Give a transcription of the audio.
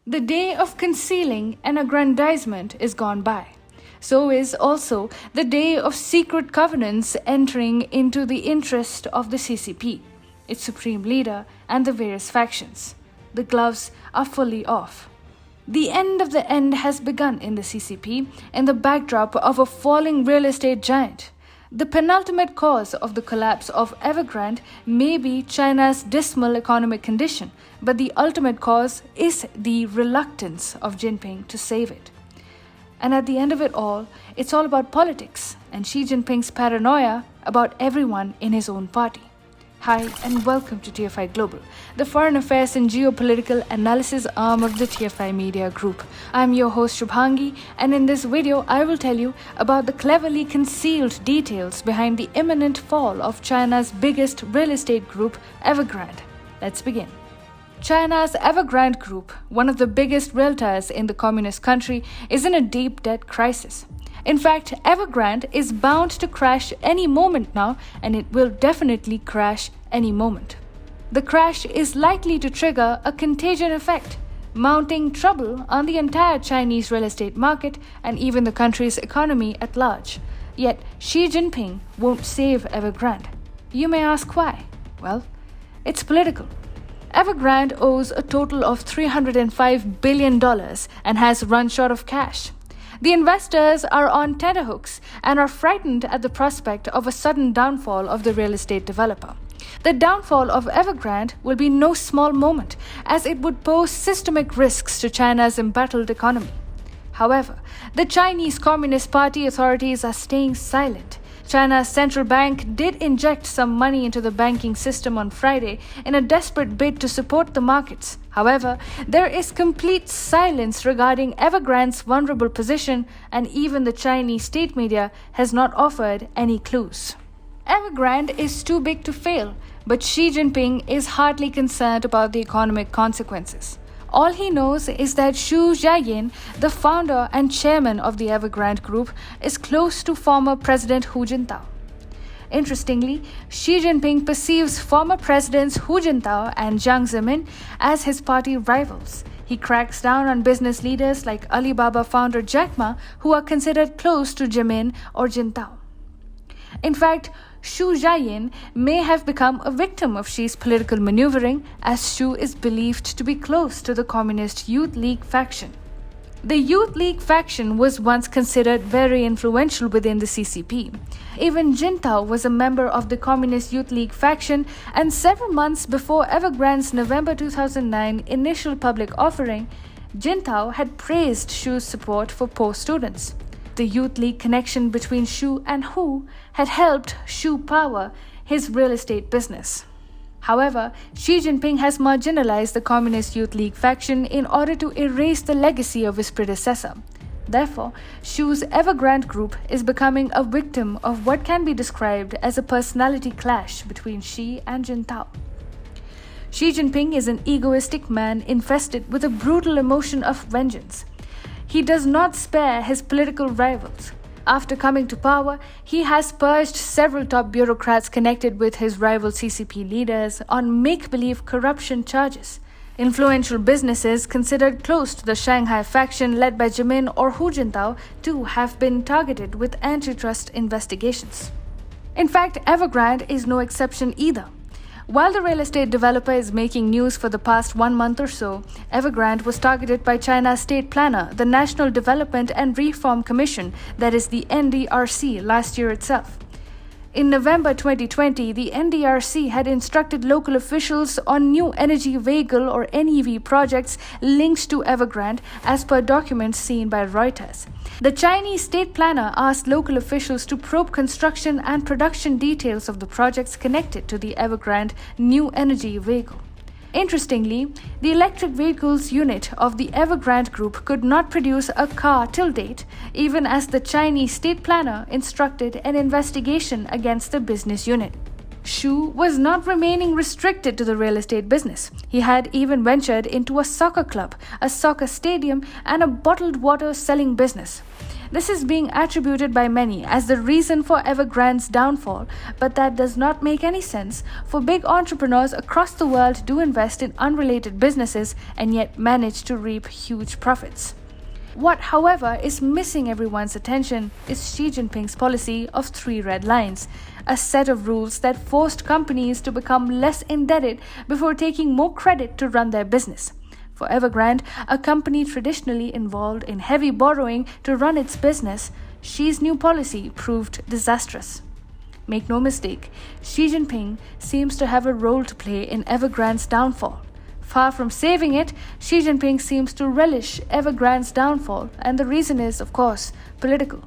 The day of concealing and aggrandizement is gone by. So is also the day of secret covenants entering into the interest of the CCP, its supreme leader, and the various factions. The gloves are fully off. The end of the end has begun in the CCP in the backdrop of a falling real estate giant. The penultimate cause of the collapse of Evergrande may be China's dismal economic condition, but the ultimate cause is the reluctance of Jinping to save it. And at the end of it all, it's all about politics and Xi Jinping's paranoia about everyone in his own party. Hi and welcome to TFI Global, the foreign affairs and geopolitical analysis arm of the TFI Media Group. I'm your host Shubhangi, and in this video I will tell you about the cleverly concealed details behind the imminent fall of China's biggest real estate group, Evergrande. Let's begin. China's Evergrande Group, one of the biggest realtors in the communist country, is in a deep debt crisis. In fact, Evergrande is bound to crash any moment now, and it will definitely crash any moment. The crash is likely to trigger a contagion effect, mounting trouble on the entire Chinese real estate market and even the country's economy at large. Yet, Xi Jinping won't save Evergrande. You may ask why? Well, it's political. Evergrande owes a total of $305 billion and has run short of cash. The investors are on tenterhooks and are frightened at the prospect of a sudden downfall of the real estate developer. The downfall of Evergrande will be no small moment, as it would pose systemic risks to China's embattled economy. However, the Chinese Communist Party authorities are staying silent. China's central bank did inject some money into the banking system on Friday in a desperate bid to support the markets. However, there is complete silence regarding Evergrande's vulnerable position, and even the Chinese state media has not offered any clues. Evergrande is too big to fail, but Xi Jinping is hardly concerned about the economic consequences. All he knows is that Xu Jiayin, the founder and chairman of the Evergrande Group, is close to former President Hu Jintao. Interestingly, Xi Jinping perceives former presidents Hu Jintao and Jiang Zemin as his party rivals. He cracks down on business leaders like Alibaba founder Jack Ma, who are considered close to Zemin or Jintao. In fact, Xu Jiayin may have become a victim of Xi's political maneuvering, as Xu is believed to be close to the Communist Youth League faction. The Youth League faction was once considered very influential within the CCP. Even Jintao was a member of the Communist Youth League faction, and several months before Evergrande's November 2009 initial public offering, Jintao had praised Xu's support for poor students. The Youth League connection between Xu and Hu had helped Xu power his real estate business. However, Xi Jinping has marginalized the Communist Youth League faction in order to erase the legacy of his predecessor. Therefore, Xu's Evergrande Group is becoming a victim of what can be described as a personality clash between Xi and Jintao. Xi Jinping is an egoistic man infested with a brutal emotion of vengeance. He does not spare his political rivals. After coming to power, he has purged several top bureaucrats connected with his rival CCP leaders on make-believe corruption charges. Influential businesses considered close to the Shanghai faction led by Zemin or Hu Jintao too have been targeted with antitrust investigations. In fact, Evergrande is no exception either. While the real estate developer is making news for the past 1 month or so, Evergrande was targeted by China's state planner, the National Development and Reform Commission, that is the NDRC, last year itself. In November 2020, the NDRC had instructed local officials on new energy vehicle or NEV projects linked to Evergrande, as per documents seen by Reuters. The Chinese state planner asked local officials to probe construction and production details of the projects connected to the Evergrande new energy vehicle. Interestingly, the electric vehicles unit of the Evergrande Group could not produce a car till date, even as the Chinese state planner instructed an investigation against the business unit. Xu was not remaining restricted to the real estate business. He had even ventured into a soccer club, a soccer stadium, and a bottled water selling business. This is being attributed by many as the reason for Evergrande's downfall, but that does not make any sense, for big entrepreneurs across the world do invest in unrelated businesses and yet manage to reap huge profits. What, however, is missing everyone's attention is Xi Jinping's policy of 3 red lines, a set of rules that forced companies to become less indebted before taking more credit to run their business. For Evergrande, a company traditionally involved in heavy borrowing to run its business, Xi's new policy proved disastrous. Make no mistake, Xi Jinping seems to have a role to play in Evergrande's downfall. Far from saving it, Xi Jinping seems to relish Evergrande's downfall, and the reason is, of course, political.